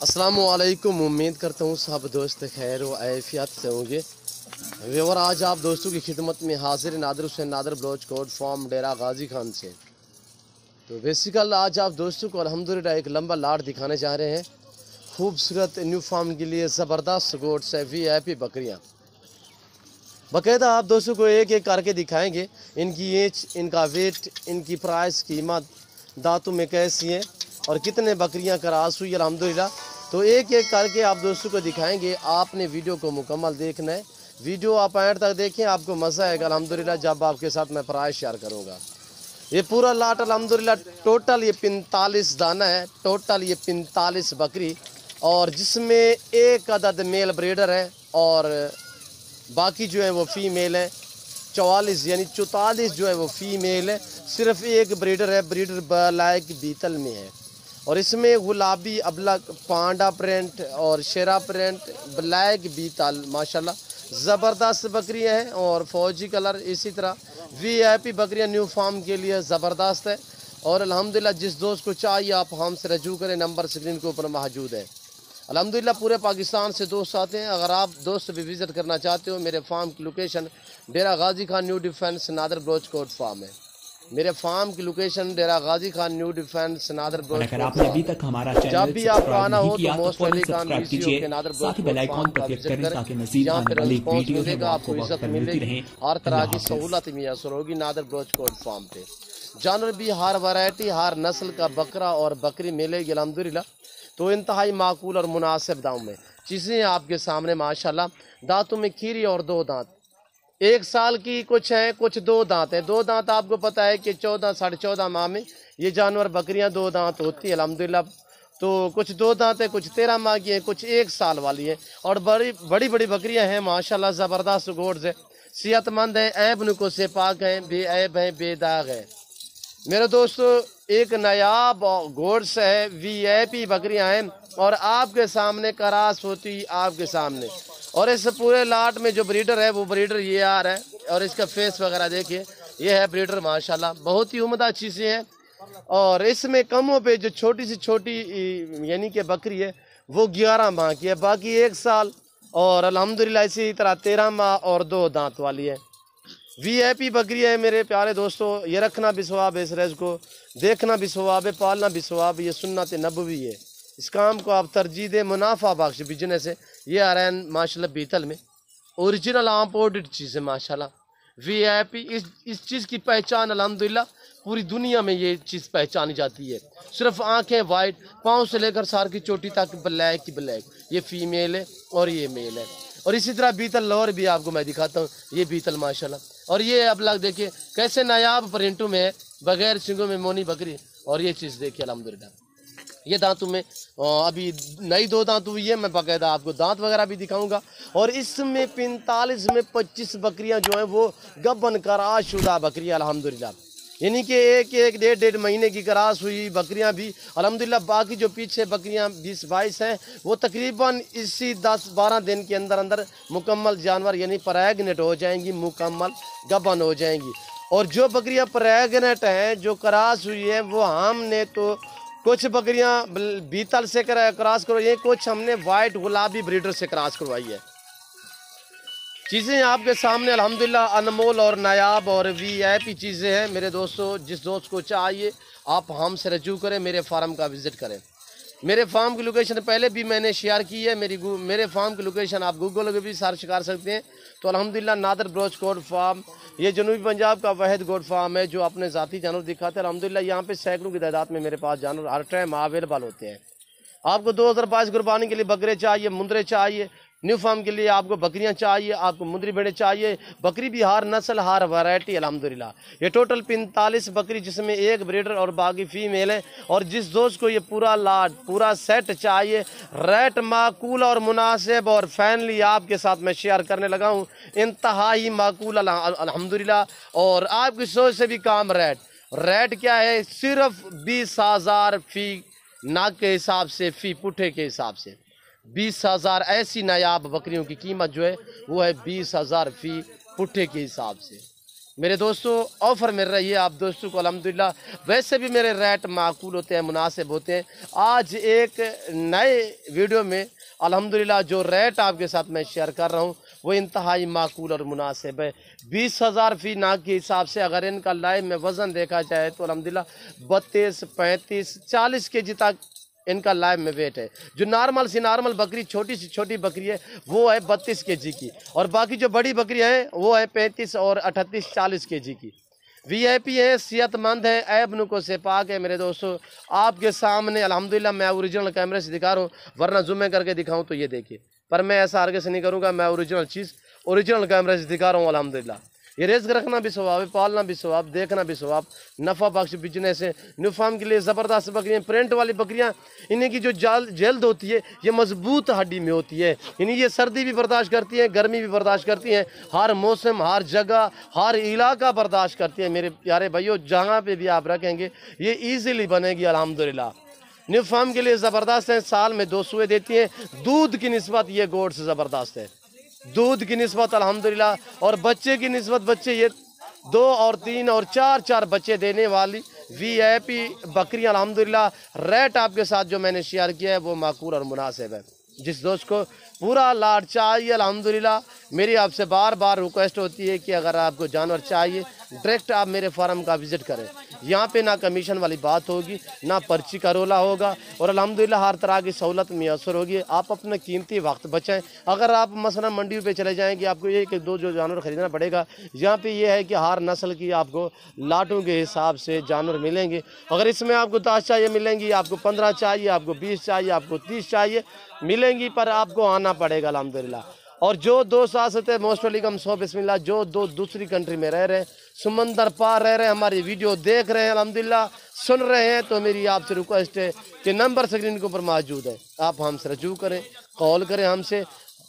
अस्सलामुअलैकुम। उम्मीद करता हूँ सब दोस्त खैर व आफियत से होंगे। और आज आप दोस्तों की खिदमत में हाजिर नादर हुसैन नादर बलोच कोट फार्म डेरा गाजी खान से। तो बेसिकल आज आप दोस्तों को अल्हम्दुलिल्लाह एक लंबा लाट दिखाने जा रहे हैं। खूबसूरत न्यू फार्म के लिए ज़बरदस्त गोट से VIP बकरियाँ बाकायदा आप दोस्तों को एक एक करके दिखाएंगे। इनकी एज, इनका वेट, इनकी प्राइस, कीमत, दांतों में कैसी हैं और कितने बकरियां क्रॉस हुई अल्हम्दुलिल्लाह। तो एक एक करके आप दोस्तों को दिखाएंगे। आपने वीडियो को मुकम्मल देखना है। वीडियो आप एंड तक देखें, आपको मज़ा आएगा अल्हम्दुलिल्लाह जब आपके साथ मैं प्राइस शेयर करूँगा। ये पूरा लाट अल्हम्दुलिल्लाह टोटल ये 45 दाना है, टोटल ये 45 बकरी, और जिसमें एक अदद मेल ब्रीडर है और बाकी जो है वो फीमेल है। 44 यानी 44 जो है वो फीमेल है। सिर्फ एक ब्रीडर है, ब्रीडर ब्लैक बीतल में है। और इसमें गुलाबी अबलग पांडा प्रिंट और शेरा प्रिंट ब्लैक बीतल माशाल्लाह ज़बरदस्त बकरियां हैं। और फौजी कलर इसी तरह VIP बकरियां न्यू फार्म के लिए ज़बरदस्त है। और अल्हम्दुलिल्लाह जिस दोस्त को चाहिए आप हमसे रजू करें, नंबर स्क्रीन के ऊपर मौजूद है। अल्हम्दुलिल्लाह पूरे पाकिस्तान से दोस्त आते हैं। अगर आप दोस्त भी विज़िट करना चाहते हो, मेरे फार्म की location Dera Ghazi Khan new defence Nadir Baloch Kot farm है। मेरे फार्म की location Dera Ghazi Khan new defence Nadir Baloch Kot farm. अभी तक हमारा चैनल जब भी आपको आना हो तो मोस्ट फौरन वेलकम सब्सक्राइब वीडियो कीजिए, के नादर साथ ही बेल आइकॉन पर क्लिक करें ताकि मज़ीद यहाँ आने पे वाली रिस्पॉन्स वीडियो है मिलेगा, वो आपको आपको वक्त इज्जत पर मिलती मिलेगी, रहे। हर तरह अल्लाह की हाफ़िज़। सहूलत मैसर होगी नादर बलोच कोट फार्म पे। जानवर भी हर वैरायटी, हर नस्ल का बकरा और बकरी मिलेगी अल्हम्दुलिल्लाह। तो इंतहाई माकूल और मुनासिब दाम में चीज़ें आपके सामने माशाल्लाह। दांतों में खीरी और 2 दांत, 1 साल की कुछ हैं, कुछ 2 दांत है। 2 दांत आपको पता है कि 14 साढ़े 14 माह में ये जानवर बकरियां 2 दांत होती है अल्हम्दुलिल्लाह। तो कुछ 2 दांत है, कुछ 13 माह की है, कुछ 1 साल वाली है। और बड़ी बड़ी बकरियां हैं माशाल्लाह ज़बरदस्त गोड्स है, सेहतमंद है, ऐब नुको से पाक हैं, बेऐब हैं, बेदाग है। मेरे दोस्तों एक नायाब गोड्स है, VIP बकरियां हैं और आपके सामने करास होती आपके सामने। और इस पूरे लाट में जो ब्रीडर है वो ब्रीडर ये आ रहा है। और इसका फेस वगैरह देखिए, ये है ब्रीडर माशाल्लाह, बहुत ही उम्दा चीज़ें हैं। और इसमें कमों पे जो छोटी से छोटी यानी कि बकरी है वो 11 माह की है, बाकी 1 साल। और अल्हम्दुलिल्लाह इसी तरह 13 माह और 2 दांत वाली है। VIP बकरी है मेरे प्यारे दोस्तों। ये रखना भी सवाब है, इस रेज को देखना भी सवाब है, पालना भी सवाब है। ये सुन्नत नबवी है। इस काम को आप तरजीह दें, मुनाफा बख्श बिजनेस है। ये आ रहा है माशाल्लाह बीतल में, ओरिजिनल इम्पोर्टेड चीज़ है माशाल्लाह। VIP इस चीज़ की पहचान अल्हम्दुलिल्लाह पूरी दुनिया में ये चीज़ पहचानी जाती है। सिर्फ आंखें वाइट, पाँव से लेकर सार की चोटी तक ब्लैक की ब्लैक। ये फीमेल है और ये मेल है। और इसी तरह बीतल लाहौर भी आपको मैं दिखाता हूँ। ये बीतल माशाल्लाह। और ये अब लग देखिए कैसे नायाब प्रिंटों में है, बगैर सिंगों में मोनी बकरी। और ये चीज़ देखिए अल्हम्दुलिल्लाह। ये दांतों में अभी नई 2 दांत हुई है। मैं बाकायदा आपको दांत वगैरह भी दिखाऊंगा। और इसमें 45 में 25 बकरियां जो हैं वो गबन करास शुदा बकरियां अल्हम्दुलिल्लाह, यानी कि एक डेढ़ महीने की करास हुई बकरियां भी अल्हम्दुलिल्लाह। बाकी जो पीछे बकरियां 20-22 हैं वो तकरीबन इसी 10-12 दिन के अंदर अंदर मुकम्मल जानवर यानी प्रेग्नेंट हो जाएंगी, मुकम्मल गबन हो जाएंगी। और जो बकरियां प्रेग्नेंट हैं, जो करास हुई है, वो हमने तो कुछ बकरियां बीतल से क्रॉस करवाई है, कुछ हमने वाइट गुलाबी ब्रीडर से क्रॉस करवाई है। चीज़ें आपके सामने अल्हम्दुलिल्लाह अनमोल और नायाब और VIP चीज़ें हैं मेरे दोस्तों। जिस दोस्त को चाहिए आप हमसे रजू करें, मेरे फार्म का विज़िट करें। मेरे फार्म की लोकेशन पहले भी मैंने शेयर की है। मेरे फार्म की लोकेशन आप गूगल पे भी सर्च कर सकते हैं। तो अल्हम्दुलिल्लाह नादर बलोच कोट फार्म ये जनूबी पंजाब का वाहिद गोट फार्म है जो अपने ज़ाती जानवर दिखाते हैं। अल्हम्दुलिल्लाह यहाँ पे सैकड़ों की तादाद में मेरे पास जानवर हर टाइम अवेलेबल होते हैं। आपको 2022 कुर्बानी के लिए बकरे चाहिए, मुंदरे चाहिए, न्यू फार्म के लिए आपको बकरियां चाहिए, आपको मुंदरी भेड़ें चाहिए, बकरी भी हर नस्ल हर वैरायटी अल्हम्दुलिल्लाह। ये टोटल 45 बकरी जिसमें एक ब्रीडर और बाकी फीमेल है। और जिस दोस्त को ये पूरा लाट पूरा सेट चाहिए, रेट माकूल और मुनासिब और फैनली आपके साथ मैं शेयर करने लगा हूँ, इंतहाई माकूल अल्हम्दुलिल्लाह। और आपकी सोच से भी काम रेट क्या है, सिर्फ 20,000 फी नाक के हिसाब से, फी पुट्ठे के हिसाब से 20,000। ऐसी नायाब बकरियों की कीमत जो है वो है 20,000 फी पुट्ठे के हिसाब से। میرے دوستوں آفر مل رہی ہے آپ دوستوں کو الحمدللہ. ویسے بھی میرے ریٹ معقول ہوتے ہیں, مناسب ہوتے ہیں. آج ایک نئے ویڈیو میں الحمدللہ جو ریٹ آپ کے ساتھ میں شیئر کر رہا ہوں وہ انتہائی معقول اور مناسب ہے. 20,000 فی ناک کے حساب سے اگر ان کا لائف میں وزن دیکھا جائے تو الحمدللہ 32, 35, 40 کے جی تک ان کا لائف میں ویٹ ہے. جو نارمل بکری چھوٹی سی چھوٹی بکری ہے وہ ہے 32 کے جی کی, اور باقی جو بڑی بکریاں ہیں وہ ہے 35 اور 38, 40 کے جی کی. وی آئی پی ہے, صحت مند ہے, عیب نقص سے پاک ہے. میرے دوستو آپ کے سامنے الحمدللہ میں اوریجنل کیمرے سے دکھا رہا ہوں, ورنہ زوم کر کے دکھاؤں تو یہ دیکھیے, پر میں ایسا ہرگز نہیں کروں گا. میں اوریجنل کیمرے سے دکھا رہا ہوں الحمدللہ. یہ رزق رکھنا بھی ثواب ہے, پالنا بھی ثواب, دیکھنا بھی ثواب, نفع بخش بزنس ہے. نیو فارم کے لیے زبردست بکریاں, پرنٹ والی بکریاں, انہیں کی جو جلد ہوتی ہے یہ مضبوط ہڈی میں ہوتی ہے. یعنی یہ سردی بھی برداشت کرتی ہیں, گرمی بھی برداشت کرتی ہیں, ہر موسم, ہر جگہ, ہر علاقہ برداشت کرتی ہیں. میرے پیارے بھائیو جہاں پہ بھی آپ رکھیں گے یہ ایزیلی بنے گی الحمدللہ. نیو فارم کے لیے زبردست ہیں, سال میں 2 سوئے دیتی ہیں. دودھ کی نسبت یہ گوڈ سے زبردست ہے, دودھ کی نسبت الحمدللہ. اور بچے کی نسبت بچے یہ 2 اور 3 اور 4 بچے دینے والی وی آئی پی بکریاں الحمدللہ. ریٹ آپ کے ساتھ جو میں نے شیئر کیا ہے وہ معقول اور مناسب ہے. جس دوست کو پورا لاٹ چاہیے الحمدللہ, میری آپ سے بار بار ریکویسٹ ہوتی ہے کہ اگر آپ کو جانور چاہیے ڈائریکٹ آپ میرے فارم کا وزٹ کریں. یہاں پہ نہ کمیشن والی بات ہوگی, نہ پرچی کا رولا ہوگا, اور الحمدللہ ہر طرح کی سہولت میسر ہوگی. آپ اپنا قیمتی وقت بچائیں. اگر آپ مثلا منڈی پہ چلے جائیں کہ آپ کو 1 2 جو جانور خریدنا پڑے گا, یہاں پہ یہ ہے کہ ہر نسل کی آپ کو لاٹوں کے حساب سے جانور ملیں گے. اگر اس میں آپ کو 10 چاہیے ملیں گی, آپ کو 15 چاہیے, آپ کو 20 چاہیے, آپ کو 30 چاہیے ملیں گی, پر آپ کو آنا پڑے گا الحمدللہ. اور جو دوست آ سکتے ہیں موسٹ ویلکم, سو بسم اللہ. جو دوسری کنٹری میں رہ رہے ہیں, سمندر پار رہ رہے ہیں, ہماری ویڈیو دیکھ رہے ہیں الحمدللہ, سن رہے ہیں, تو میری آپ سے ریکویسٹ ہے کہ نمبر اسکرین کے اوپر موجود ہے, آپ ہم سے رجوع کریں, کال کریں ہم سے.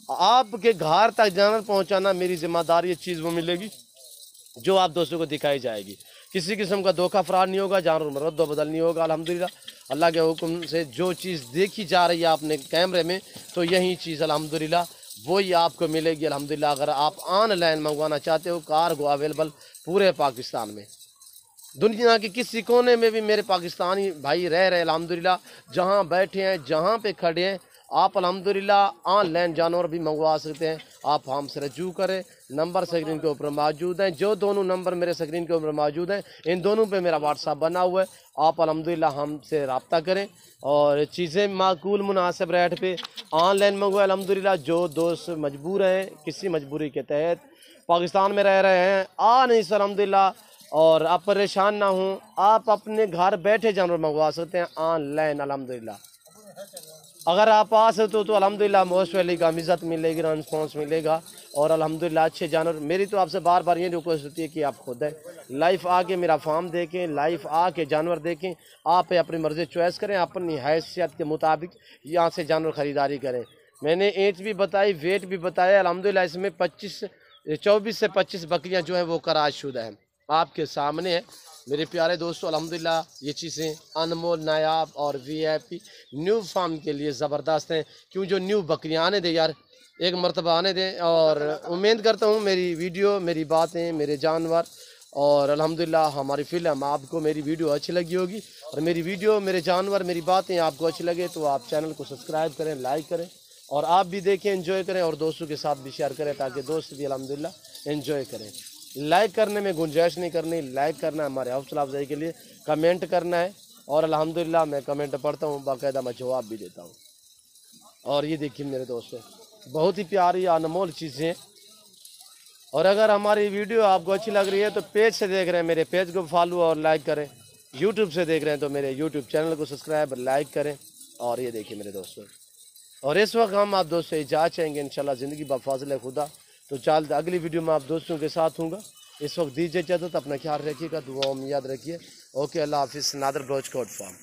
آپ کے گھر تک جانور پہنچانا میری ذمہ داری. یہ چیز وہ ملے گی جو آپ دوستوں کو دکھائی جائے گی. کسی قسم کا دھوکہ فراڈ نہیں ہوگا, جانور میں رد و بدل نہیں ہوگا الحمدللہ. اللہ کے حکم سے جو چیز دیکھی جا رہی ہے آپ نے کیمرے میں, تو یہی چیز الحمدللہ وہی آپ کو ملے گی الحمدللہ. اگر آپ آن لائن منگوانا چاہتے ہو, کارگو اویلیبل پورے پاکستان میں. دنیا کے کسی کونے میں بھی میرے پاکستانی بھائی رہ رہے الحمدللہ, جہاں بیٹھے ہیں, جہاں پہ کھڑے ہیں, آپ الحمدللہ آن لائن جانور بھی منگوا سکتے ہیں. آپ ہم سے رجوع کریں, نمبر سکرین کے اوپر موجود ہیں. جو دونوں نمبر میرے سکرین کے اوپر موجود ہیں, ان دونوں پہ میرا واٹس ایپ بنا ہوا ہے. آپ الحمدللہ ہم سے رابطہ کریں اور چیزیں معقول مناسب ریٹ پہ آن لائن منگوائیں الحمدللہ. جو دوست مجبور ہیں, کسی مجبوری کے تحت پاکستان میں رہ رہے ہیں, آ نہیں سر الحمدللہ, اور آپ پریشان نہ ہوں, آپ اپنے گھر بیٹھے جانور منگوا سکتے ہیں آن لائن الحمدللہ. اگر آپ آ سکتے ہو تو الحمدللہ موسٹ ویلکم, عزت ملے گی, رسپانس ملے گا, اور الحمدللہ اچھے جانور. میری تو آپ سے بار بار یہ ریکویسٹ ہوتی ہے کہ آپ خود ہے لائف آ کے میرا فارم دیکھیں, لائف آ کے جانور دیکھیں, آپ اپنی مرضی چوائس کریں, اپنی حیثیت کے مطابق یہاں سے جانور خریداری کریں. میں نے ایج بھی بتائی, ویٹ بھی بتایا الحمدللہ. اس میں 24 سے 25 بکریاں جو ہیں وہ کراج شدہ ہیں, آپ کے سامنے ہیں میرے پیارے دوستو الحمدللہ. یہ چیزیں انمول, نایاب اور وی آئی پی نیو فارم کے لیے زبردست ہیں. کیوں جو نیو بکریاں آنے دیں یار, ایک مرتبہ آنے دیں. اور امید کرتا ہوں میری ویڈیو, میری باتیں, میرے جانور, اور الحمدللہ ہماری فلم آپ کو میری ویڈیو اچھی لگی ہوگی. اور میری ویڈیو, میرے جانور, میری باتیں آپ کو اچھی لگے تو آپ چینل کو سبسکرائب کریں, لائک کریں, اور آپ بھی دیکھیں, انجوائے کریں, اور دوستوں کے ساتھ بھی شیئر کریں تاکہ دوست بھی الحمدللہ انجوائے کریں. لائک کرنے میں گنجائش نہیں کرنی, لائک کرنا ہے ہمارے حوصلہ افزائی کے لیے, کمنٹ کرنا ہے, اور الحمدللہ میں کمنٹ پڑھتا ہوں, باقاعدہ میں جواب بھی دیتا ہوں. اور یہ دیکھیے میرے دوستو, بہت ہی پیاری انمول چیزیں ہیں. اور اگر ہماری ویڈیو آپ کو اچھی لگ رہی ہے تو پیج سے دیکھ رہے ہیں, میرے پیج کو فالو اور لائک کریں. یوٹیوب سے دیکھ رہے ہیں تو میرے یوٹیوب چینل کو سبسکرائب, لائک کریں. اور یہ دیکھیے میرے دوستو, اور اس وقت ہم آپ دوست سے اجازت چاہیں گے انشاءاللہ زندگی بفضل خدا. تو چل اگلی ویڈیو میں آپ دوستوں کے ساتھ ہوں گا. اس وقت دیجیے اجازت, اپنا خیال رکھیے گا, دعاؤں میں یاد رکھیے. اوکے, اللہ حافظ. نادر بلوچ کوٹ فارم.